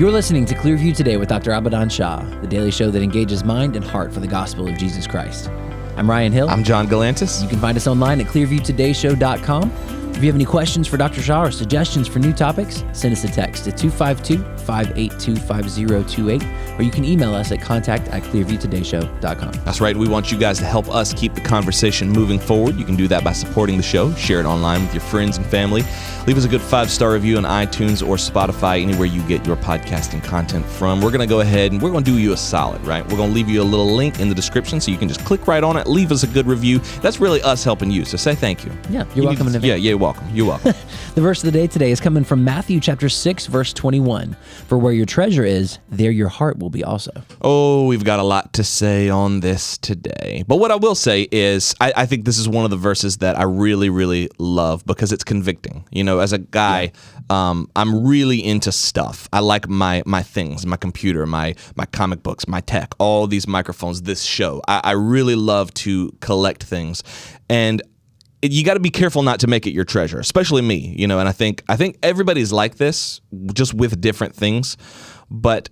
You're listening to Clearview Today with Dr. Abadan Shah, the daily show that engages mind and heart for the gospel of Jesus Christ. I'm Ryan Hill. I'm John Galantis. You can find us online at clearviewtodayshow.com. If you have any questions for Dr. Shah or suggestions for new topics, send us a text at 252-582-5028, or you can email us at contact@clearviewtodayshow.com. That's right. We want you guys to help us keep the conversation moving forward. You can do that by supporting the show. Share it online with your friends and family. Leave us a good 5-star review on iTunes or Spotify, anywhere you get your podcasting content from. We're going to go ahead and we're going to do you a solid, right? We're going to leave you a little link in the description so you can just click right on it, leave us a good review. That's really us helping you, so say thank you. Yeah, you're welcome. Yeah, you're welcome. You're welcome. The verse of the day today is coming from Matthew chapter 6, verse 21. For where your treasure is, there your heart will be also. Oh, we've got a lot to say on this today. But what I will say is I think this is one of the verses that I really, really love because it's convicting. You know, as a guy, I'm really into stuff. I like my things, my computer, my comic books, my tech, all these microphones, this show. I really love to collect things. And you got to be careful not to make it your treasure, especially me, you know, and I think everybody's like this, just with different things. But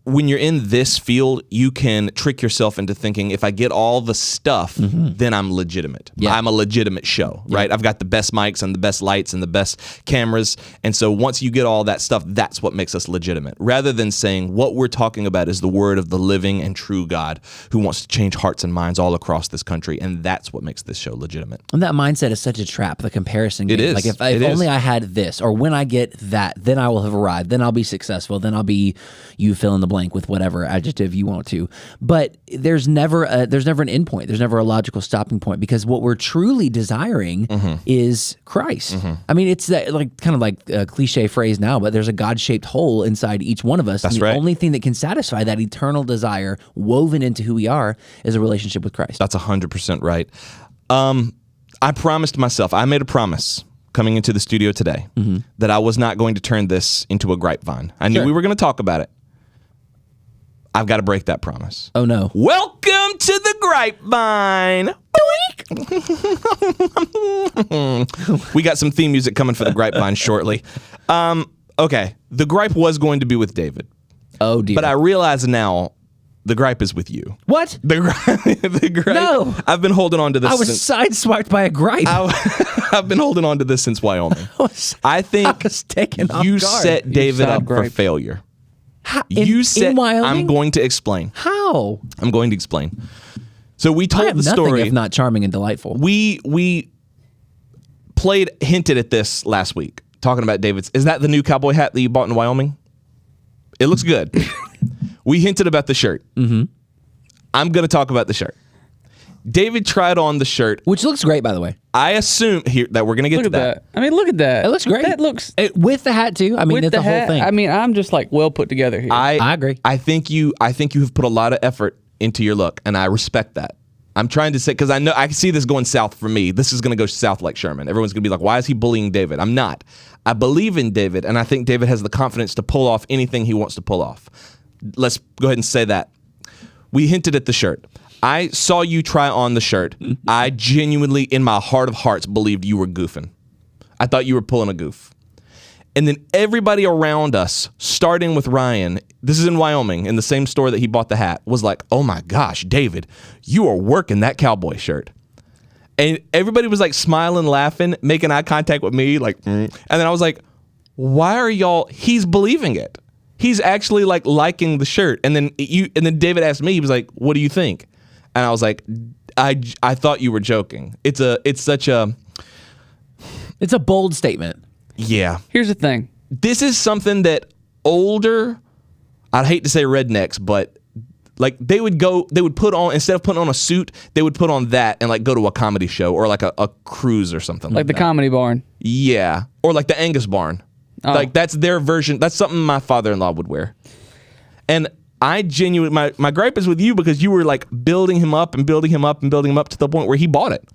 when you're in this field, you can trick yourself into thinking, if I get all the stuff, then I'm legitimate. Yeah. I'm a legitimate show, right? I've got the best mics and the best lights and the best cameras. And so once you get all that stuff, that's what makes us legitimate. Rather than saying what we're talking about is the word of the living and true God who wants to change hearts and minds all across this country. And that's what makes this show legitimate. And that mindset is such a trap, the comparison game. It is. Like if only I had this, or when I get that, then I will have arrived, then I'll be successful, then I'll be, you fill in the blank with whatever adjective you want to. But there's never an end point. There's never a logical stopping point, because what we're truly desiring is Christ. I mean, it's that kind of like a cliche phrase now, but there's a God-shaped hole inside each one of us. That's and the right. only thing that can satisfy that eternal desire woven into who we are is a relationship with Christ. That's 100% right. I promised myself, I made a promise coming into the studio today that I was not going to turn this into a grapevine. I knew we were going to talk about it. I've got to break that promise. Oh, no. Welcome to the grapevine. We got some theme music coming for the grapevine shortly. Okay, the gripe was going to be with David. Oh, dear. But I realize now the gripe is with you. What? The gripe. No. I've been holding on to this. I was sideswiped by a gripe. I've been holding on to this since Wyoming. I think was taken off you guard. set David up for failure. You said, I'm going to explain. How? I'm going to explain. So we told the story. Nothing if not charming and delightful. We hinted at this last week, talking about David's. Is that the new cowboy hat that you bought in Wyoming? It looks good. We hinted about the shirt. I'm going to talk about the shirt. David tried on the shirt, which looks great, by the way. I assume here that we're going to get to that. I mean, look at that. It looks great. That looks with the hat too. I mean, it's the whole thing. I mean, I'm just like well put together here. I agree. I think you have put a lot of effort into your look, and I respect that. I'm trying to say, because I know I can see this going south for me. This is going to go south like Sherman. Everyone's going to be like, why is he bullying David? I'm not. I believe in David, and I think David has the confidence to pull off anything he wants to pull off. Let's go ahead and say that. We hinted at the shirt. I saw you try on the shirt. I genuinely, in my heart of hearts, believed you were goofing. I thought you were pulling a goof. And then everybody around us, starting with Ryan, this is in Wyoming, in the same store that he bought the hat, was like, oh my gosh, David, you are working that cowboy shirt. And everybody was like smiling, laughing, making eye contact with me, like, And then I was like, why are y'all, he's believing it. He's actually like liking the shirt. And then David asked me, he was like, what do you think? And I was like, I thought you were joking. It's a bold statement. Yeah. Here's the thing. This is something that older, I'd hate to say rednecks, but like they would put on, instead of putting on a suit, they would put on that and like go to a comedy show or like a cruise or something like the that. Comedy Barn. Yeah. Or like the Angus Barn. Oh. Like that's their version. That's something my father-in-law would wear. And I genuinely, my gripe is with you because you were like building him up and building him up and building him up to the point where he bought it.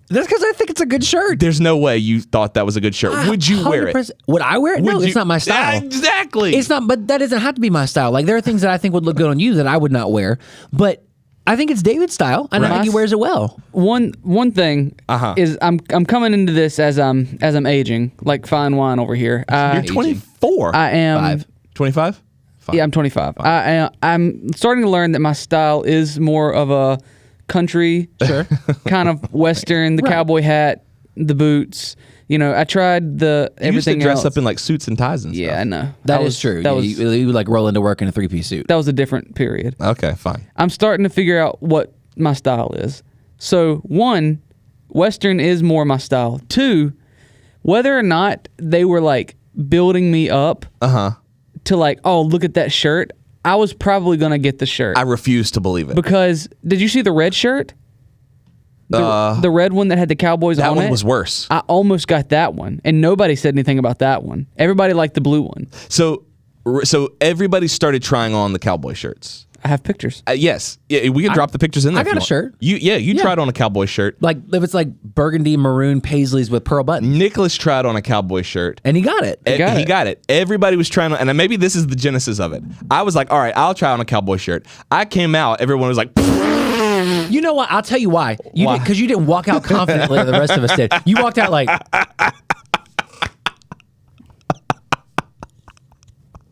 That's because I think it's a good shirt. There's no way you thought that was a good shirt. Would you wear it? Would I wear it? No, it's not my style. Exactly. It's not, but that doesn't have to be my style. Like there are things that I think would look good on you that I would not wear, but I think it's David's style, and I think he wears it well. One thing is I'm coming into this as I'm aging, like fine wine over here. You're 24. I am. 5. 25? Fine. Yeah, I'm 25. I'm starting to learn that my style is more of a country, kind of Western, the cowboy hat, the boots. You know, I tried the everything You used to dress else. up in like suits and ties and stuff. Yeah, I know. That is true. You like roll into work in a 3-piece suit. That was a different period. Okay, fine. I'm starting to figure out what my style is. So, 1, Western is more my style. 2, whether or not they were like building me up to like, oh, look at that shirt, I was probably going to get the shirt. I refuse to believe it. Because, did you see the red shirt? The red one that had the Cowboys on it? That one was worse. I almost got that one, and nobody said anything about that one. Everybody liked the blue one. So everybody started trying on the cowboy shirts. I have pictures. Yes. Yeah, we can drop the pictures in there. I got a shirt. You tried on a cowboy shirt. Like if it's like burgundy maroon paisleys with pearl buttons. Nicholas tried on a cowboy shirt. And he got it. He got it. Everybody was trying on, and maybe this is the genesis of it. I was like, all right, I'll try on a cowboy shirt. I came out, everyone was like, you know what? I'll tell you why. Because you didn't walk out confidently like the rest of us did. You walked out like...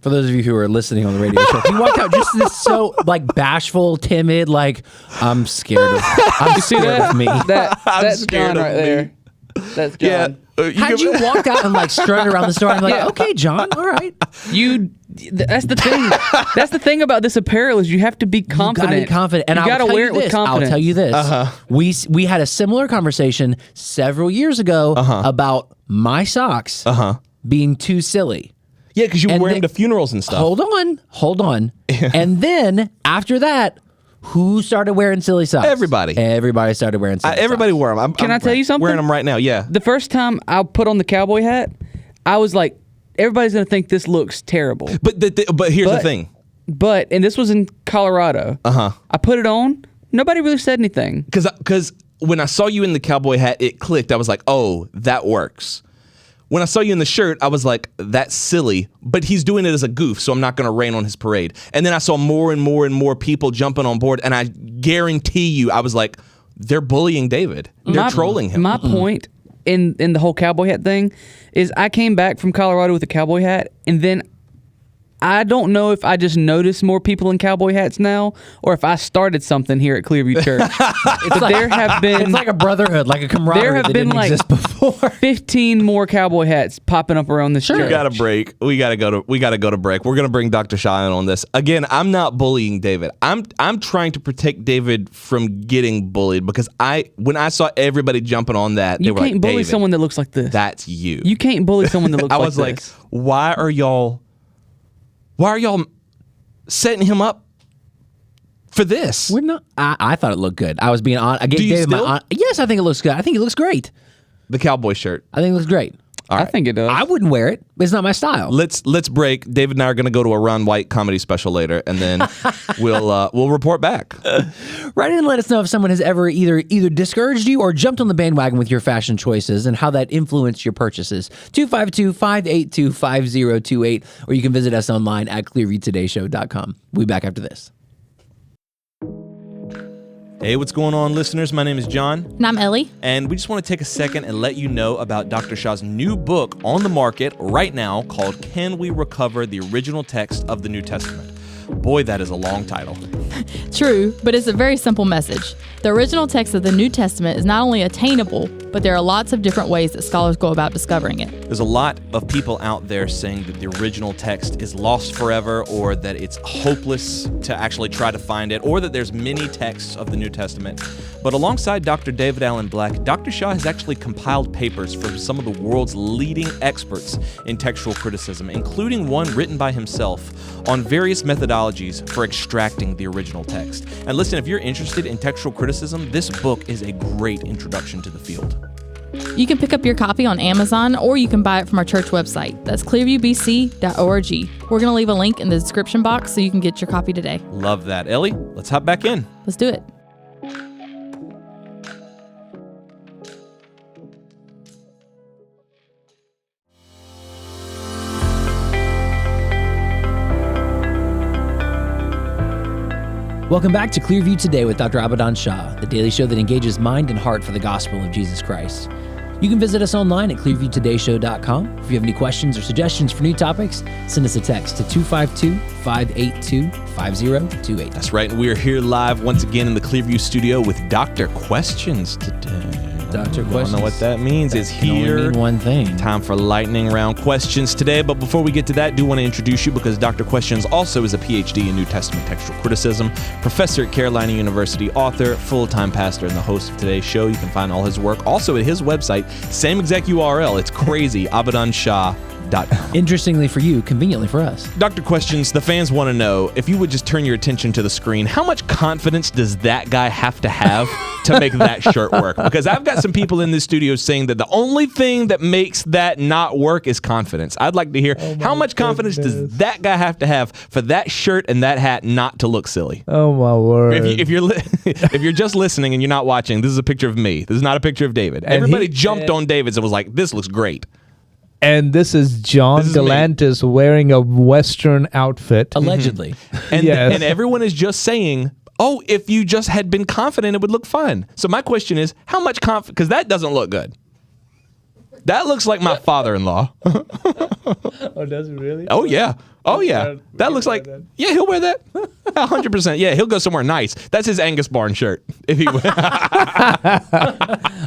For those of you who are listening on the radio show, you walked out just this so like bashful, timid, like I'm scared of me. That's John right there. That's John. Yeah. Had you walked out and like strutted around the store, I'm like, okay, John, all right. That's the thing. That's the thing about this apparel is you have to be confident. You gotta be confident, and you gotta wear it with confidence. I'll tell you this: we had a similar conversation several years ago about my socks being too silly. Yeah, because you were wearing them to funerals and stuff. Hold on. And then after that, who started wearing silly socks? Everybody started wearing silly socks. Everybody wore them. Can I tell you something? Wearing them right now, yeah. The first time I put on the cowboy hat, I was like, everybody's going to think this looks terrible. But here's the thing. And this was in Colorado. I put it on. Nobody really said anything. Because when I saw you in the cowboy hat, it clicked. I was like, oh, that works. When I saw you in the shirt, I was like, that's silly, but he's doing it as a goof, so I'm not going to rain on his parade. And then I saw more and more and more people jumping on board, and I guarantee you, I was like, they're bullying David. They're trolling him. My point in the whole cowboy hat thing is I came back from Colorado with a cowboy hat, and then I don't know if I just noticed more people in cowboy hats now, or if I started something here at Clearview Church. There have been... It's like a brotherhood, like a camaraderie. There have been like 15 more cowboy hats popping up around the church. We got to break. We got to go to break. We're going to bring Dr. Shah in on this. Again, I'm not bullying David. I'm trying to protect David from getting bullied because when I saw everybody jumping on that, they were like, you can't bully David, someone that looks like this. That's you. You can't bully someone that looks like this. I was like, why are y'all setting him up for this? We're not. I thought it looked good. I was being honest. I gave David my yes, I think it looks good. I think it looks great. The cowboy shirt. I think it looks great. All right. I think it does. I wouldn't wear it. It's not my style. Let's break. David and I are going to go to a Ron White comedy special later, and then we'll report back. Write in and let us know if someone has ever either discouraged you or jumped on the bandwagon with your fashion choices and how that influenced your purchases. 252-582-5028, or you can visit us online at clearviewtodayshow.com. We'll be back after this. Hey, what's going on, listeners? My name is John. And I'm Ellie. And we just want to take a second and let you know about Dr. Shah's new book on the market right now called Can We Recover the Original Text of the New Testament? Boy, that is a long title. True, but it's a very simple message. The original text of the New Testament is not only attainable, but there are lots of different ways that scholars go about discovering it. There's a lot of people out there saying that the original text is lost forever, or that it's hopeless to actually try to find it, or that there's many texts of the New Testament. But alongside Dr. David Allen Black, Dr. Shah has actually compiled papers from some of the world's leading experts in textual criticism, including one written by himself on various methodologies for extracting the original text. And listen, if you're interested in textual criticism, this book is a great introduction to the field. You can pick up your copy on Amazon, or you can buy it from our church website. That's clearviewbc.org. We're going to leave a link in the description box so you can get your copy today. Love that. Ellie, let's hop back in. Let's do it. Welcome back to Clearview Today with Dr. Abadan Shah, the daily show that engages mind and heart for the gospel of Jesus Christ. You can visit us online at clearviewtodayshow.com. If you have any questions or suggestions for new topics, send us a text to 252-582-5028. That's right, and we are here live once again in the Clearview studio with Dr. Questions today. Dr. I don't Questions. know what that means. It's Can only here. mean one thing. Time for lightning round questions today. But before we get to that, I do want to introduce you because Dr. Questions also is a PhD in New Testament textual criticism, professor at Carolina University, author, full-time pastor, and the host of today's show. You can find all his work also at his website, same exact URL. It's crazy, AbadanShah.com. Interestingly for you, conveniently for us. Dr. Questions, the fans want to know, if you would just turn your attention to the screen, how much confidence does that guy have to make that shirt work? Because I've got some people in this studio saying that the only thing that makes that not work is confidence. I'd like to hear, how much confidence does that guy have to have for that shirt and that hat not to look silly? Oh my word! If you're just listening and you're not watching, this is a picture of me. This is not a picture of David. And Everybody he- jumped on David's and was like, this looks great. And this is John This is me. Galantis wearing a Western outfit. Allegedly. And, Yes. and everyone is just saying, oh, if you just had been confident, it would look fun. So my question is, how much confidence? Because that doesn't look good. That looks like my father-in-law. Oh, does it really? Oh, yeah. Oh, yeah. That looks like, yeah, he'll wear that. 100%. Yeah, he'll go somewhere nice. That's his Angus Barn shirt. If he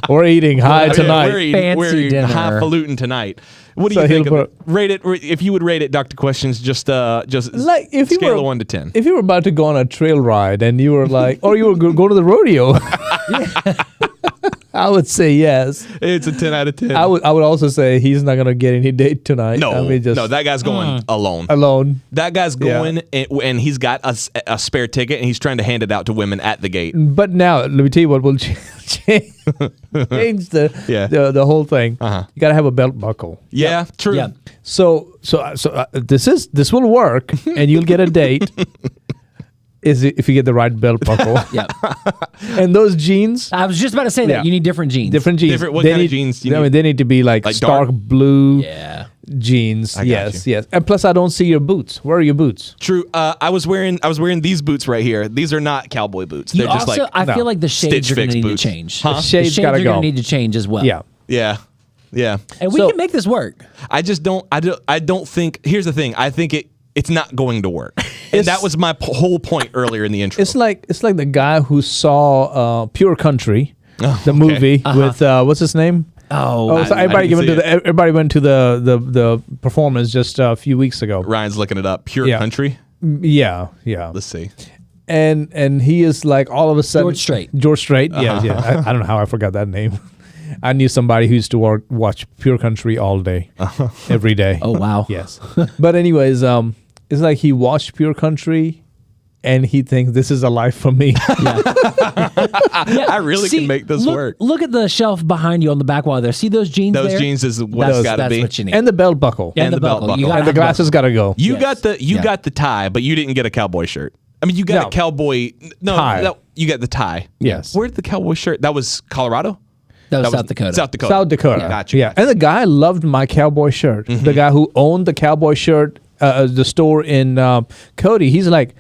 We're eating high tonight. We're Fancy eating dinner. highfalutin tonight. What do So you think he'll of it? Rate it. If you would rate it, Dr. Questions, just Like if you scale were of 1 to 10. If you were about to go on a trail ride and you were like, or you were go to the rodeo, I would say yes. It's a 10 out of 10. I would also say he's not gonna get any date tonight. No, I mean, just no, that guy's going alone. alone. That guy's going and he's got a spare ticket and he's trying to hand it out to women at the gate. But now let me tell you what will change the whole thing. Uh-huh. You gotta have a belt buckle. Yeah, true. Yeah. So this will work, and you'll get a date. If you get the right belt buckle. Yeah. And those jeans, I was just about to say that. Yeah. You need different jeans. different jeans. What They kind of need- jeans do you I mean, need? they need to be like dark? stark blue Yeah. jeans. I got Yes, you. yes. And plus, I don't see your boots. Where are your boots? True. I was wearing these boots right here. These are not cowboy boots. You They're just also, like I no. feel like the shades Stitch are going Fix to need boots. to change. Huh? The shades the gotta are go. going to need to change as well. Yeah. yeah. And we So- can make this work. I just don't. I don't think. Here's the thing. I think it's not going to work. And It's- that was my whole point earlier in the intro. It's like the guy who saw Pure Country, the okay. movie with what's his name? Oh, So I everybody didn't see it. everybody went to the performance just a few weeks ago. Ryan's looking it up. Pure Yeah. Country. Yeah, yeah. Let's see. And he is like all of a sudden George Strait. George Strait. Yeah, yeah. I don't know how I forgot that name. I knew somebody who used to watch Pure Country all day, every day. Oh, wow. Yes. But anyways, it's like he watched Pure Country, and he thinks this is a life for me. I really can make this work. Look at the shelf behind you on the back wall there. See those jeans Those there? jeans is what it's got to That's be. what you need. And the belt buckle. Yeah, and the belt buckle. You gotta And the have glasses got to go. You Yes. got the tie, but you didn't get a cowboy shirt. I mean, you got No. a cowboy. No, Tie. you got the tie. Yes. Where did the cowboy shirt? That was Colorado. That was That South Dakota. South Dakota. South Dakota. Yeah. Gotcha. Yeah. And the guy loved my cowboy shirt. The guy who owned the cowboy shirt, the store in Cody, he's like,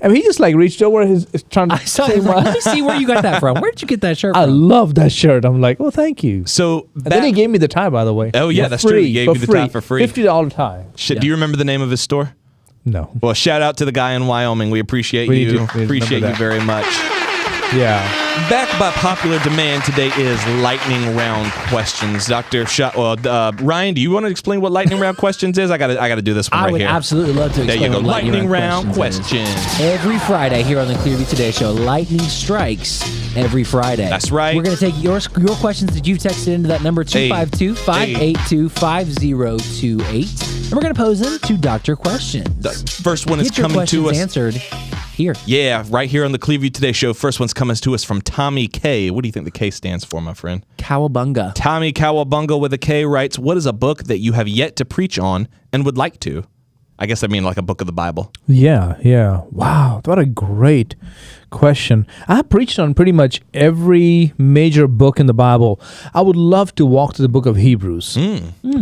I mean, he just like reached over his trying to I saw say it. Let me see where you got that from. Where did you get that shirt I from? love that shirt. I'm like, well, thank you. So And then he gave me the tie, by the way. Oh, yeah, For that's true. He gave for you the tie for free. $50 tie. Shit, do you remember the name of his store? No. Well, shout out to the guy in Wyoming. We appreciate We you. do. We Appreciate you remember that. very much. Yeah. Back by popular demand today is lightning round questions. Dr. Shah, Ryan, do you want to explain what lightning round questions is? I got to do this one I right would here. absolutely love to There explain you go. what Lightning round questions is. questions. Every Friday here on the Clearview Today Show, lightning strikes every Friday. That's right. We're going to take your questions that you've texted into that number 252-582-5028, and we're going to pose them to Dr. Questions. The first one is Get your coming questions to us. answered here. Yeah, right here on the Clearview Today Show. First one's coming to us from Tommy K. What do you think the K stands for, my friend? Cowabunga. Tommy Cowabunga with a K writes, what is a book that you have yet to preach on and would like to? I guess I mean like a book of the Bible. Yeah, yeah. Wow, what a great question. I preached on pretty much every major book in the Bible. I would love to walk to the book of Hebrews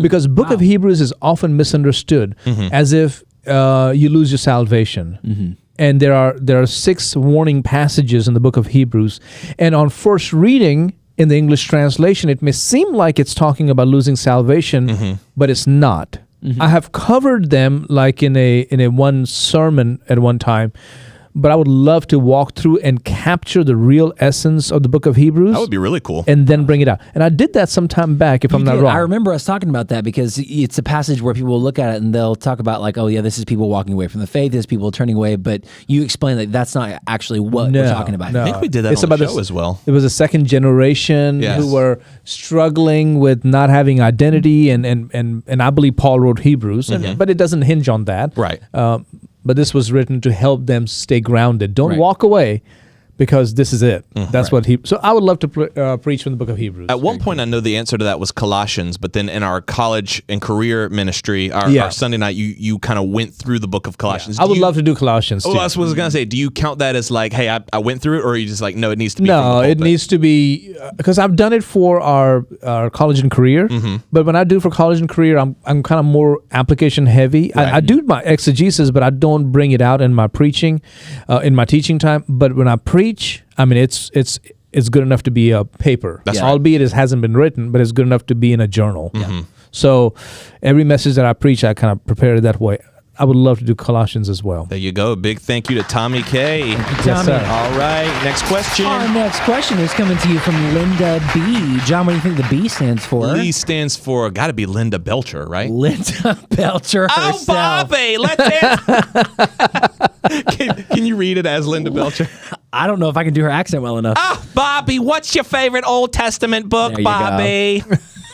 because book of Hebrews is often misunderstood as if you lose your salvation. And there are 6 warning passages in the book of Hebrews. And on first reading, in the English translation, it may seem like it's talking about losing salvation, but it's not. I have covered them like in a one sermon at one time, but I would love to walk through and capture the real essence of the book of Hebrews. That would be really cool. And then bring it out. And I did that some time back, if I'm not wrong. I remember us talking about that because it's a passage where people will look at it and they'll talk about like, oh yeah, this is people walking away from the faith, this is people turning away, but you explain that that's not actually what we're talking about. No. I think we did that It's on the about show as well. It was a second generation Yes. who were struggling with not having identity, and I believe Paul wrote Hebrews, but it doesn't hinge on that. Right. But this was written to help them stay grounded. Don't Right. walk away, because this is it. That's what he. So I would love to preach from the book of Hebrews. At one point, I know the answer to that was Colossians, but then in our college and career ministry, our Sunday night, you kind of went through the book of Colossians. I would love to do Colossians. Oh, too. that's what I was going to say. Do you count that as like, hey, I went through it, or are you just like, no, it needs to be from No, the it pulpit? needs to be, because I've done it for our college and career. But when I do for college and career, I'm kind of more application heavy. I do my exegesis, but I don't bring it out in my preaching, in my teaching time. But when I preach, I mean, it's good enough to be a paper. That's right. Albeit it hasn't been written, but it's good enough to be in a journal. So every message that I preach, I kind of prepare it that way. I would love to do Colossians as well. There you go. Big thank you to Tommy K. Yes, sir. All right. Next question. Our next question is coming to you from Linda B. John, what do you think the B stands for? Lee stands for, got to be Linda Belcher, right? Linda Belcher Oh, herself. Bobby, let's can you read it as Linda Belcher? I don't know if I can do her accent well enough. Oh, Bobby, what's your favorite Old Testament book, There you Bobby?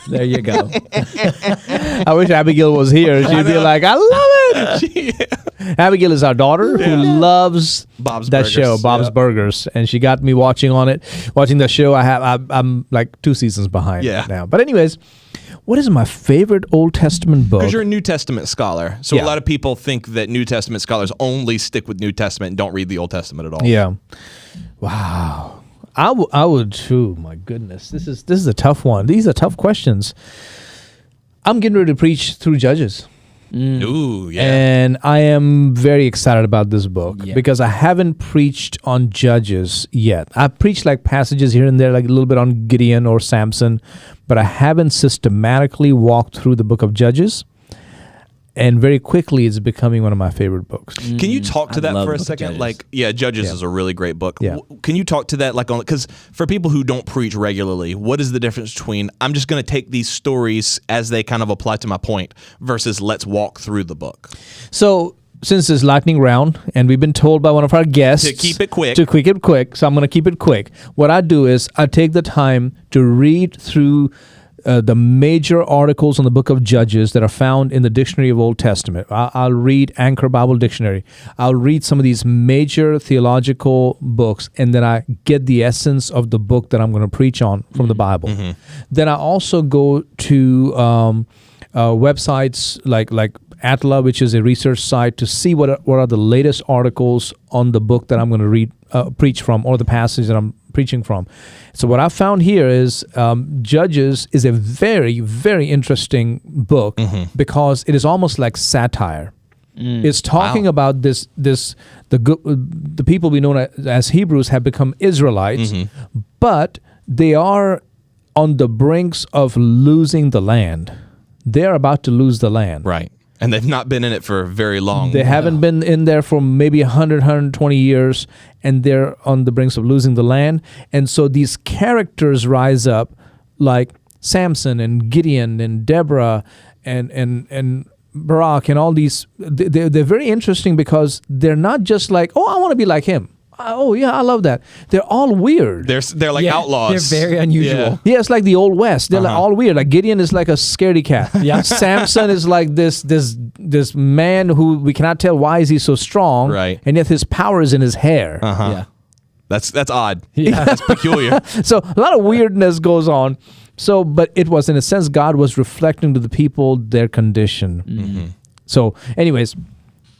There you go. I wish Abigail was here. She'd be like, I love it. Abigail is our daughter who loves Bob's that Burgers. show, Bob's Yeah. Burgers, and she got me watching the show. I'm like 2 seasons behind now. But anyways, what is my favorite Old Testament book? Because you're a New Testament scholar. So Yeah. a lot of people think that New Testament scholars only stick with New Testament and don't read the Old Testament at all. Yeah. Wow. I would. Oh my goodness. This is a tough one. These are tough questions. I'm getting ready to preach through Judges. Ooh, yeah. And I am very excited about this book Yeah. because I haven't preached on Judges yet. I've preached like passages here and there, like a little bit on Gideon or Samson, but I haven't systematically walked through the book of Judges. And very quickly, it's becoming one of my favorite books. Can you talk to I that love for a the book of second? Judges. Like, Judges is a really great book. Yeah. Can you talk to that, like, on because for people who don't preach regularly, what is the difference between I'm just going to take these stories as they kind of apply to my point versus let's walk through the book? So, since it's lightning round, and we've been told by one of our guests To keep it quick. to keep it quick, so I'm going to keep it quick. What I do is I take the time to read through the major articles on the book of Judges that are found in the Dictionary of Old Testament. I'll read Anchor Bible Dictionary. I'll read some of these major theological books, and then I get the essence of the book that I'm going to preach on from the Bible. Then I also go to websites like Atla, which is a research site, to see what are the latest articles on the book that I'm going to preach from, or the passage that I'm preaching from. So what I found here is Judges is a very, very interesting book because it is almost like satire. It's talking about the people we know as Hebrews have become Israelites, but they are on the brinks of losing the land. They're about to lose the land. Right. And they've not been in it for very long. They haven't been in there for maybe 100, 120 years, and they're on the brinks of losing the land. And so these characters rise up like Samson and Gideon and Deborah and Barak and all these. They're very interesting because they're not just like, oh, I want to be like him. Oh, yeah, I love that. They're all weird. They're like outlaws. They're very unusual. Yeah, it's like the Old West. They're like all weird. Like Gideon is like a scaredy cat. Yeah. Samson is like this man who we cannot tell why is he so strong. Right. And yet his power is in his hair. Yeah. That's odd. Yeah. That's peculiar. So a lot of weirdness goes on. So, but it was in a sense God was reflecting to the people their condition. So, anyways.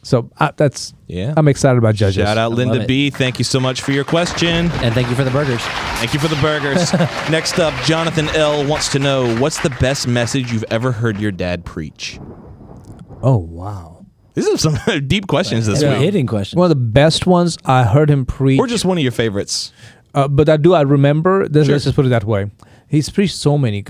So that's I'm excited about Judges. Shout out love Linda it. B. Thank you so much for your question. And thank you for the burgers. Thank you for the burgers. Next up, Jonathan L. wants to know, what's the best message you've ever heard your dad preach? Oh, wow. These are some deep questions this They're week. hitting questions. One of the best ones I heard him preach. Or just one of your favorites. but I remember. Let's Sure. just put it that way. He's preached so many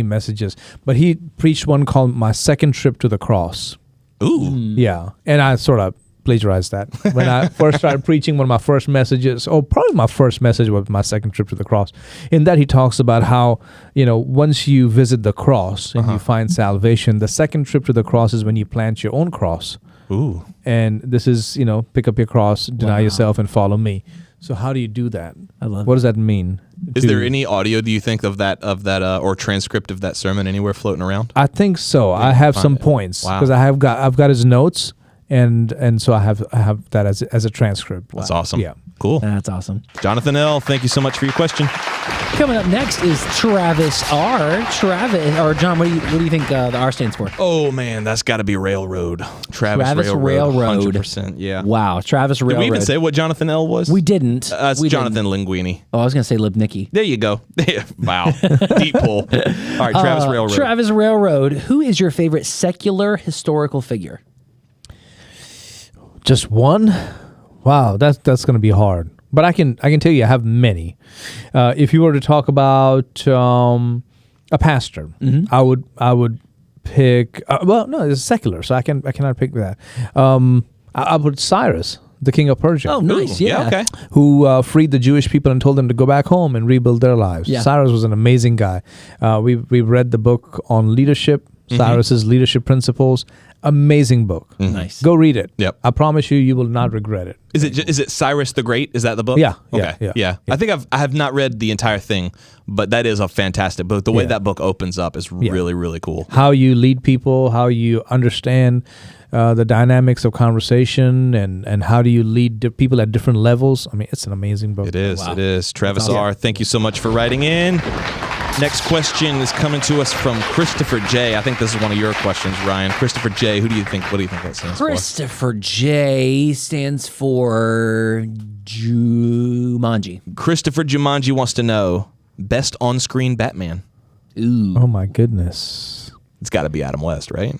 messages. But he preached one called "My Second Trip to the Cross." Ooh. Yeah, and I sort of plagiarized that when I first started preaching. One of my first messages, probably my first message, was my second trip to the cross. In that, he talks about how, once you visit the cross and you find salvation, the second trip to the cross is when you plant your own cross. Ooh. And this is, pick up your cross, deny yourself, and follow me. So how do you do that? I love What does that mean? Is there any audio, do you think, of that or transcript of that sermon anywhere floating around? I think so. I have some points Wow. because I've got his notes, and so I have that as a transcript. That's awesome. Yeah. Cool. That's awesome. Jonathan L., thank you so much for your question. Coming up next is Travis R. Travis, or John, what do you think the R stands for? Oh, man, that's got to be Railroad. Travis Railroad. 100%, yeah. Wow, Travis Did Railroad. we even say what Jonathan L. was? We didn't. It's We Jonathan didn't. Linguini. Oh, I was going to say Libnicki. There you go. Wow. Deep pull. All right, Travis Railroad. Travis Railroad. Who is your favorite secular historical figure? Just one? Wow, that's going to be hard. But I can tell you I have many. If you were to talk about a pastor, I would pick. It's secular, so I cannot pick that. I would Cyrus, the king of Persia. Oh, nice. Ooh, Yeah. okay. Who freed the Jewish people and told them to go back home and rebuild their lives. Yeah. Cyrus was an amazing guy. We've read the book on leadership, Cyrus's leadership principles. Amazing book. Nice. Go read it. Yep. I promise you will not regret it. Is it Cyrus the Great? Is that the book? Yeah, Okay. yeah. I think I have not read the entire thing, but that is a fantastic book. The way Yeah. that book opens up is really, really cool. How you lead people, how you understand the dynamics of conversation, and how do you lead people at different levels. I mean, it's an amazing book. It is. Wow. It is. Travis awesome. R., thank you so much for writing in. Next question is coming to us from Christopher J. I think this is one of your questions, Ryan. Christopher J. What do you think that stands for? Christopher J stands for Jumanji. Christopher Jumanji wants to know best on-screen Batman. Ooh. Oh my goodness. It's got to be Adam West, right?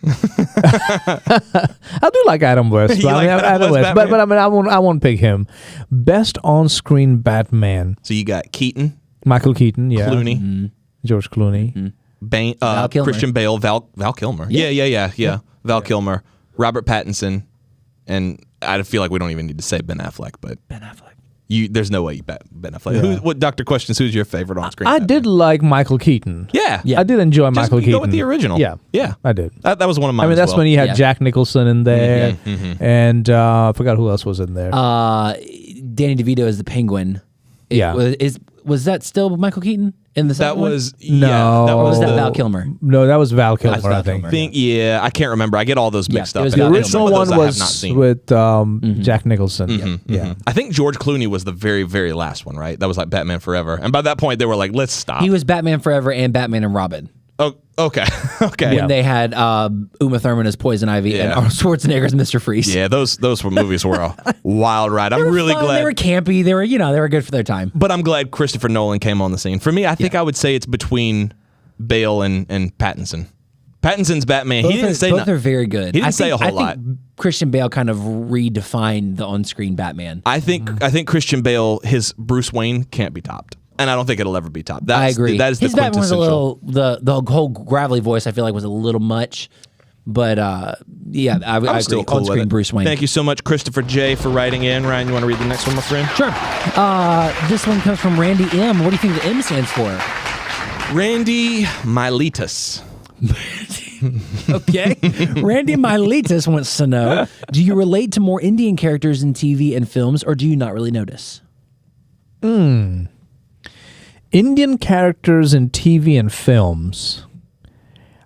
I do like Adam West. You like Adam West but I mean, I won't pick him. Best on-screen Batman. So you got Keaton, Michael Keaton, yeah. Clooney, George Clooney. Bane, Val Kilmer. Christian Bale, Val Kilmer. Yeah. Val Kilmer, Robert Pattinson, and I feel like we don't even need to say Ben Affleck, but Ben Affleck. there's no way you bet Ben Affleck. Yeah. What Dr. Questions? Who's your favorite on screen? I did like Michael Keaton. Yeah. Yeah. I did enjoy Just Michael Keaton. go with the original. Yeah. Yeah. I did. That was one of mine. I mean, that's when he had Yeah. Jack Nicholson in there, and I forgot who else was in there. Danny DeVito is the Penguin. Yeah. Was that still Michael Keaton in the that second one? was No. that Or was that the- Val Kilmer? No, that was Val Kilmer, Val I think. Kilmer. I can't remember. I get all those mixed it up. was And Val The Kilmer. some original of those one I have not was seen. with Jack Nicholson. Yeah. I think George Clooney was the very, very last one, right? That was like Batman Forever. And by that point, they were like, let's stop. He was Batman Forever and Batman and Robin. Oh, okay. Okay. When they had Uma Thurman as Poison Ivy and Yeah. Arnold Schwarzenegger as Mr. Freeze. Yeah, those movies were a wild ride. I'm really Fun, glad. they were campy. They were good for their time. But I'm glad Christopher Nolan came on the scene. For me, I think I would say it's between Bale and Pattinson. Pattinson's Batman. He didn't say both nothing. are very good. He didn't say a whole I lot. think Christian Bale kind of redefined the on-screen Batman. I think Christian Bale, his Bruce Wayne can't be topped. And I don't think it'll ever be topped. I agree. That is the His Batman was a quintessential. little the whole gravelly voice. I feel like was a little much, but yeah, I I'm agree. still cool with On-screen it. Bruce Wayne. Thank you so much, Christopher J, for writing in. Ryan, you want to read the next one, my friend? Sure. This one comes from Randy M. What do you think the M stands for? Randy Miletus. Okay. Randy Miletus wants to know: do you relate to more Indian characters in TV and films, or do you not really notice? Indian characters in TV and films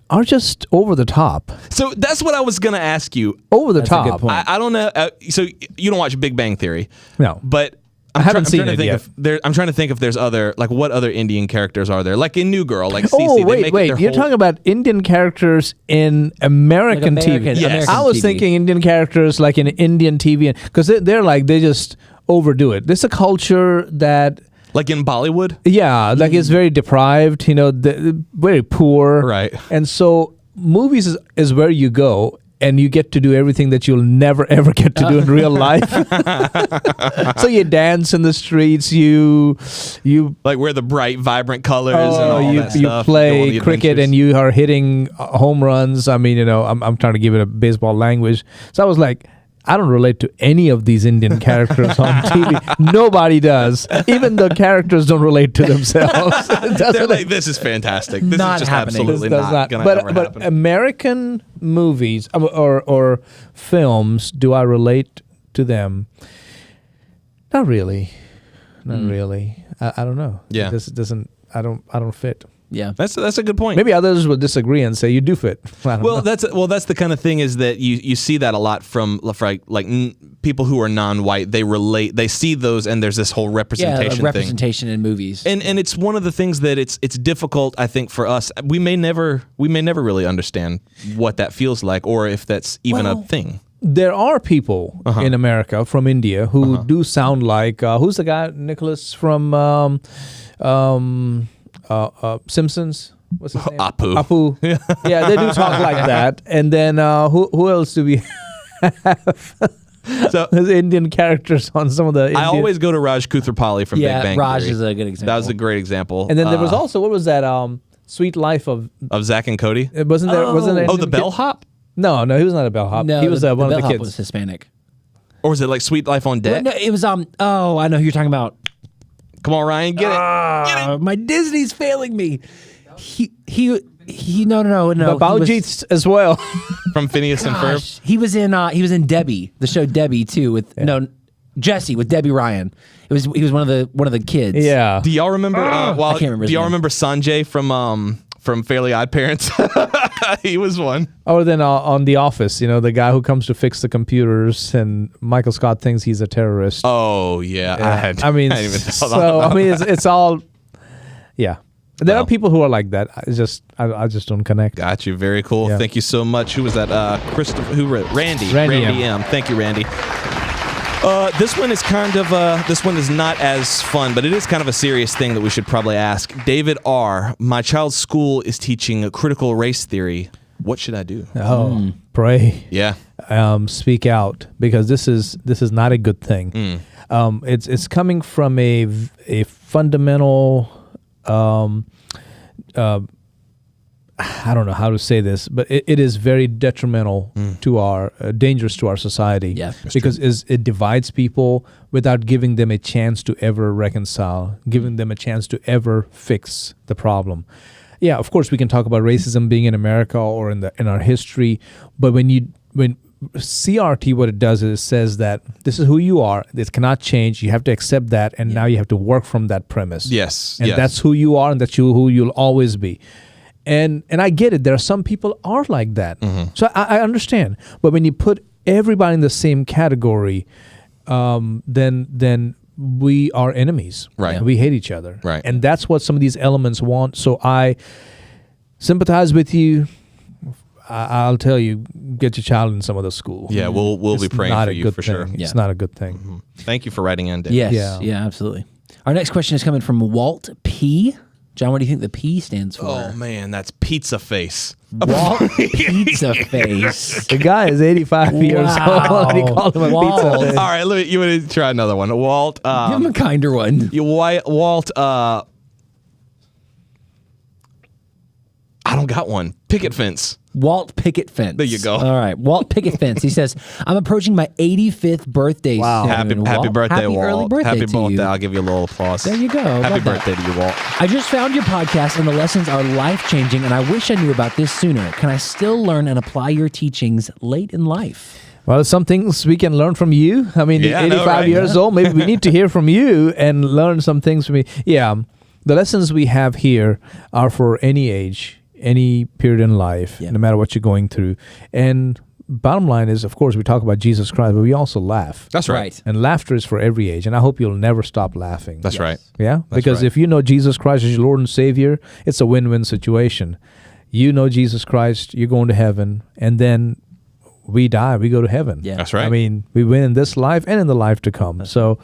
are just over the top. So that's what I was going to ask you. Over the That's a top. good point. I don't know. So you don't watch Big Bang Theory. No. But I haven't seen trying to it think yet. if there, I'm trying to think if there's other, like, what other Indian characters are there? Like in New Girl, like Cece, Oh, they wait. make it their You're whole- talking about Indian characters in American, Like TV. American- Yes. I was TV. thinking Indian characters like in Indian TV, because they just overdo it. This is a culture that, like in Bollywood. yeah, like it's very deprived, very poor. Right. And so movies is where you go. and you get to do everything that you'll never ever get to do in real life. So you dance in the streets, you Like wear the bright, vibrant colors and all you, that you stuff. Go on play the cricket adventures. and you are hitting home runs. I mean, I'm trying to give it a baseball language. So I was like, I don't relate to any of these Indian characters on TV. Nobody does. Even the characters don't relate to themselves. They're like, this is fantastic. This Not is just happening. absolutely This does not going to but ever but happen. American movies or films, do I relate to them? Not really. Not really. I don't know. Yeah. This doesn't. I don't fit. Yeah. That's a good point. Maybe others would disagree and say you do fit. I don't know. That's the kind of thing is that you see that a lot from people who are non-white. They see those, and there's this whole representation thing. Representation in movies. And it's one of the things that it's difficult, I think, for us. We may never really understand what that feels like, or if that's even a thing. There are people in America from India who do sound like who's the guy Nicholas from Simpsons? What's his name? Apu. Yeah, they do talk like that. And then who else do we have? So There's Indian characters on some of the Indian. I always go to Raj Kuthrapali from yeah, Big Bang Raj Theory. is a good example. That was a great example. And then there was also what was that Sweet Life of Zach and Cody. wasn't there The Indian bellhop, No, he was not a bellhop. No, he was the one of the bellhop kids. was Hispanic. or was it like Sweet Life on Deck? No, it was oh, I know who you're talking about. Come on, Ryan, get it. My Disney's failing me. He no. But Baljeet as well. From Phineas and Ferb. Gosh, he was in Debbie, the show Debbie too, with Jesse with Debbie Ryan. He was one of the kids. Yeah. Do y'all remember? I can't remember his Do y'all name. remember Sanjay from Fairly Odd Parents? He was one. Or then on The Office, the guy who comes to fix the computers, and Michael Scott thinks he's a terrorist. Oh yeah, I didn't even know that. It's all, yeah. There Wow. are people who are like that. I just don't connect. Got you. Very cool. Yeah. Thank you so much. Who was that? Christopher. Who wrote? Randy. Randy M. Thank you, Randy. This one is this one is not as fun, but it is kind of a serious thing that we should probably ask. David R. My child's school is teaching a critical race theory. What should I do? Oh, pray. Yeah. Speak out, because this is not a good thing. It's coming from a fundamental. I don't know how to say this, but it is very detrimental to our, dangerous to our society. Yeah, because it divides people without giving them a chance to ever reconcile, giving them a chance to ever fix the problem. Yeah, of course we can talk about racism being in America or in our history, but when CRT, what it does is it says that this is who you are. This cannot change. You have to accept that, and now you have to work from that premise. Yes. And yes. that's who you are, and that's who you'll always be. And I get it. There are some people are like that. So I understand. But when you put everybody in the same category, then we are enemies. Right. We hate each other. Right. And that's what some of these elements want. So I sympathize with you. I'll tell you, get your child in some other school. Yeah, we'll be It's praying not for a you good for thing. sure. It's not a good thing. Thank you for writing in, Dave. Yes. Yeah. Yeah, absolutely. Our next question is coming from Walt P. John, what do you think the P stands for? Oh man, that's pizza face. Walt Pizza Face. The guy is 85 years old, and he called him a Walt. pizza face. All right, you want to try another one? Walt. Give him a kinder one. Walt. I don't got one. Picket fence. Walt Picket Fence. There you go. All right. Walt Picket Fence. He says, I'm approaching my 85th birthday soon. Happy Walt. birthday, Happy Walt. early birthday Happy to birthday. you. I'll give you a little applause. There you go. Happy Love that. birthday to you, Walt. I just found your podcast and the lessons are life-changing, and I wish I knew about this sooner. Can I still learn and apply your teachings late in life? Well, some things we can learn from you. I mean, Yeah, I know, 85 right? years old, maybe we need to hear from you and learn some things from you. Yeah, the lessons we have here are for any age, any period in life, no matter what you're going through. And bottom line is, of course, we talk about Jesus Christ, but we also laugh. That's right. And laughter is for every age. And I hope you'll never stop laughing. That's right. Yeah? Because right. if you know Jesus Christ as your Lord and Savior, it's a win-win situation. You know Jesus Christ, you're going to heaven, and then we die, we go to heaven. Yeah. That's right. I mean, we win in this life and in the life to come. So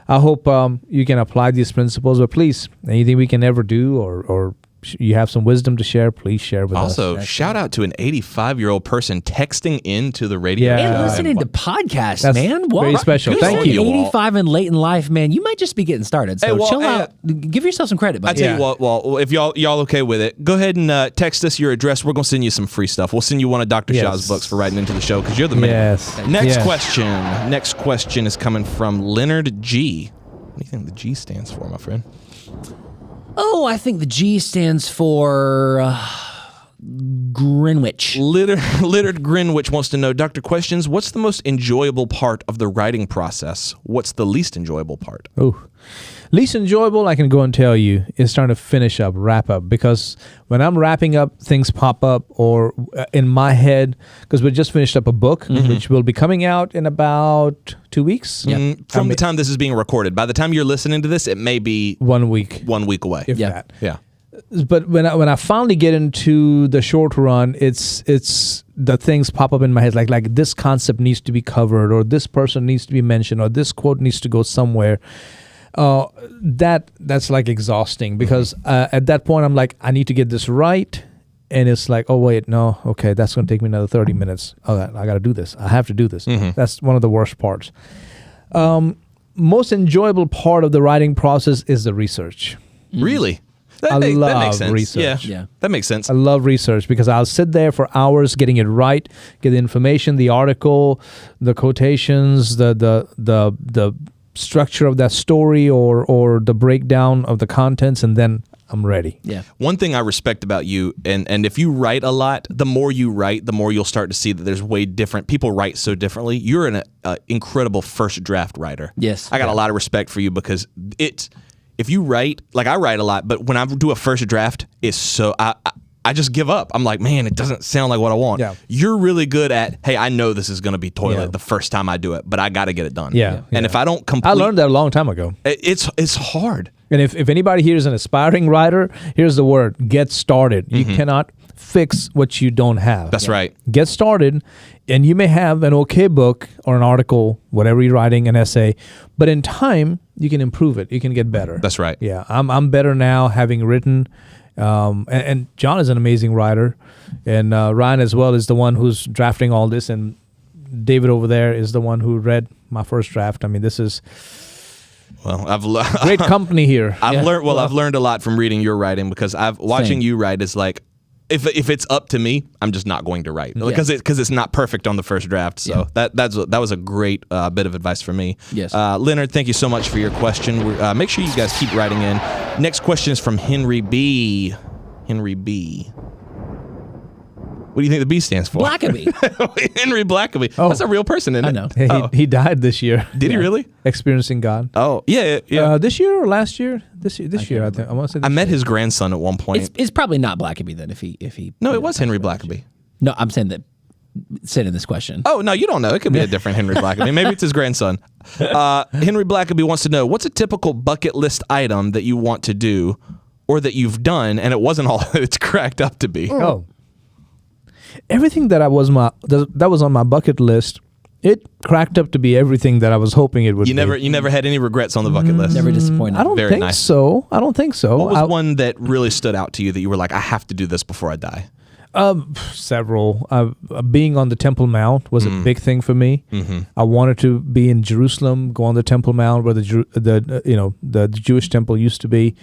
I hope you can apply these principles. But please, anything we can ever do or you have some wisdom to share, please share with us. Also, shout out to an 85-year-old person texting into the radio. Yeah. And listening to podcasts, That's man. very special. Good Thank on you. you. 85 and late in life, man. You might just be getting started. So Hey, well, chill hey, out. Give yourself some credit. I buddy. tell you what, well, if y'all okay with it, go ahead and text us your address. We're gonna send you some free stuff. We'll send you one of Dr. Yes. Shah's books for writing into the show because you're the man. Yes. Next Yes. question. Next question is coming from Leonard G. What do you think the G stands for, my friend? Oh, I think the G stands for Greenwich. Littered Greenwich wants to know, Dr. Questions, what's the most enjoyable part of the writing process? What's the least enjoyable part? Oh, least enjoyable, I can go and tell you, is trying to finish up, wrap up. Because when I'm wrapping up, things pop up or in my head, because we just finished up a book, which will be coming out in about 2 weeks. From the time this is being recorded. By the time you're listening to this, it may be 1 week, 1 week away. if Yeah. that. Yeah. But when I finally get into the short run, it's the things pop up in my head like this concept needs to be covered, or this person needs to be mentioned, or this quote needs to go somewhere. That's like exhausting because at that point I'm like, I need to get this right, and it's like, oh wait, no, okay, that's going to take me another 30 minutes. Oh, I got to do this. I have to do this. That's one of the worst parts. Most enjoyable part of the writing process is the research. Really? I That love makes sense. research. Yeah. That makes sense. I love research because I'll sit there for hours getting it right, get the information, the article, the quotations, the structure of that story or the breakdown of the contents, and then I'm ready. Yeah. One thing I respect about you, and if you write a lot, the more you write, the more you'll start to see that there's way different. People write so differently. You're an incredible first draft writer. Yes. I got a lot of respect for you because if you write, like I write a lot, but when I do a first draft, it's so, I just give up. I'm like, man, it doesn't sound like what I want. Yeah. You're really good at, hey, I know this is going to be toilet Yeah. the first time I do it, but I got to get it done. Yeah. And Yeah. if I don't complete, I learned that a long time ago. it's hard. And if anybody here is an aspiring writer, here's the word: get started. You cannot fix what you don't have. That's right. Get started, and you may have an okay book or an article, whatever you're writing, an essay, but in time you can improve it. You can get better. That's right. Yeah, I'm better now having written, and John is an amazing writer, and Ryan as well is the one who's drafting all this, and David over there is the one who read my first draft. I mean, this is Well, great company here. I've learned a lot from reading your writing because watching you write is like, if it's up to me, I'm just not going to write because it's not perfect on the first draft. So that was a great bit of advice for me. Yes. Leonard, thank you so much for your question. Make sure you guys keep writing in. Next question is from Henry B. Henry B. What do you think the B stands for? Blackaby. Henry Blackaby. Oh. That's a real person, isn't it? I know. Hey, he died this year. Did he really? Experiencing God. Oh, yeah. This year or last year? This year, I think. I want to say. I met his grandson at one point. It's probably not Blackaby then if he No, it was Henry Blackaby. No, I'm saying that said in this question. Oh, no, you don't know. It could be a different Henry Blackaby. Maybe it's his grandson. Henry Blackaby wants to know, what's a typical bucket list item that you want to do or that you've done and it wasn't all that it's cracked up to be? Oh. Everything that was on my bucket list, it cracked up to be everything that I was hoping it would You be. never had any regrets on the bucket list? Never disappointed. I don't Very think nice. so. I don't think so. What was one that really stood out to you that you were like, I have to do this before I die? Several. Being on the Temple Mount was a big thing for me. I wanted to be in Jerusalem, go on the Temple Mount where the Jewish temple used to be,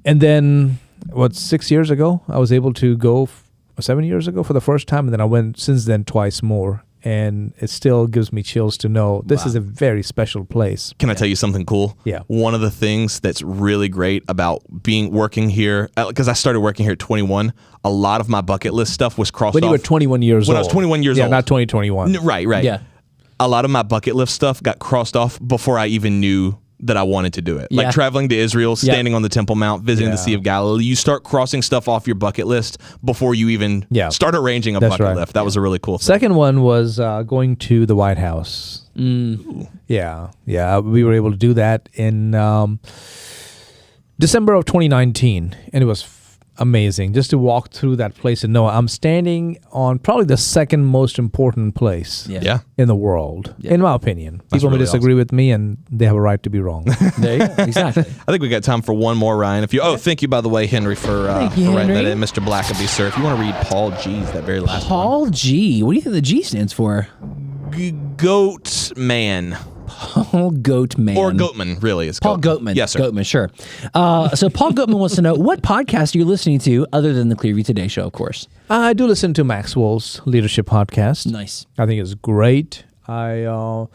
and then 6 years ago I was able to go. 7 years ago for the first time, and then I went since then twice more, and it still gives me chills to know this is a very special place. Can I tell you something cool? Yeah. One of the things that's really great about working here, because I started working here at 21, a lot of my bucket list stuff was crossed When off. you were 21 years When old. I was 21 years yeah, old. not 2021. Right. Yeah. A lot of my bucket list stuff got crossed off before I even knew that I wanted to do it. Like Yeah. traveling to Israel, standing on the Temple Mount, visiting the Yeah. Sea of Galilee. You start crossing stuff off your bucket list before you even start arranging a That's bucket right. list. That was a really cool thing. Second one was going to the White House. Yeah. We were able to do that in December of 2019, and it was amazing. Just to walk through that place and know I'm standing on probably the second most important place Yeah. in the world, in my opinion. People may really disagree with me, and they have a right to be wrong. There you go. Exactly. I think we got time for one more, Ryan. Thank you, by the way, Henry, for you, writing that Henry. in, Mr. Blackaby, sir. If you want to read Paul G's, that very last one. Paul G. What do you think the G stands for? Goat Man. Paul Goatman. Or Goatman, really. Is Paul Goatman. Yes, sir. Goatman, sure. So Paul Goatman wants to know, what podcast are you listening to other than the Clearview Today show, of course? I do listen to Maxwell's leadership podcast. Nice. I think it's great. I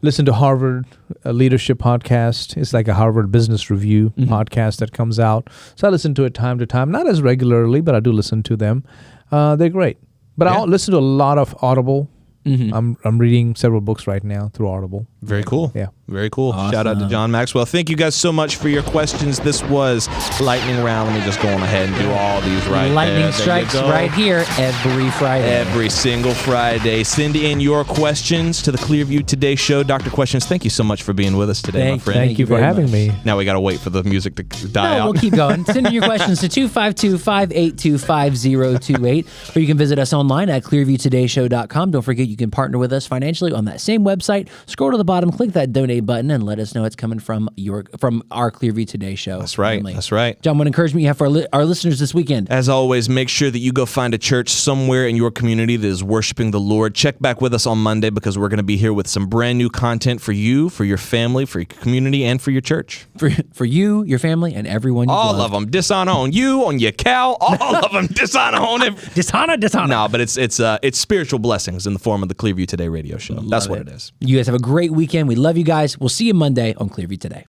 listen to Harvard Leadership Podcast. It's like a Harvard Business Review podcast that comes out. So I listen to it time to time. Not as regularly, but I do listen to them. They're great. But I listen to a lot of Audible. I'm reading several books right now through Audible. Very cool. Yeah. Very cool. Awesome. Shout out to John Maxwell. Thank you guys so much for your questions. This was Lightning Round. Let me just go on ahead and do all these right Lightning there. strikes There you go. right here every Friday. Every single Friday. Send in your questions to the Clearview Today show. Dr. Questions, thank you so much for being with us today, my friend. Thank you for very having much. me. Now we got to wait for the music to die No, out. we'll keep going. Send in your questions to 252-582-5028, or you can visit us online at clearviewtodayshow.com. Don't forget, you can partner with us financially on that same website. Scroll to the bottom, click that donate button, and let us know it's coming from our Clearview Today show. That's right. family. That's right. John, what encouragement you have for our listeners this weekend? As always, make sure that you go find a church somewhere in your community that is worshiping the Lord. Check back with us on Monday because we're going to be here with some brand new content for you, for your family, for your community, and for your church. For you, your family, and everyone you All love. of them. Dishonor on you, on your cow. All of them. Dishonor on every. Dishonor. No, but it's spiritual blessings in the form of the Clearview Today radio show. That's what it is. You guys have a great weekend. We love you guys. We'll see you Monday on Clearview Today.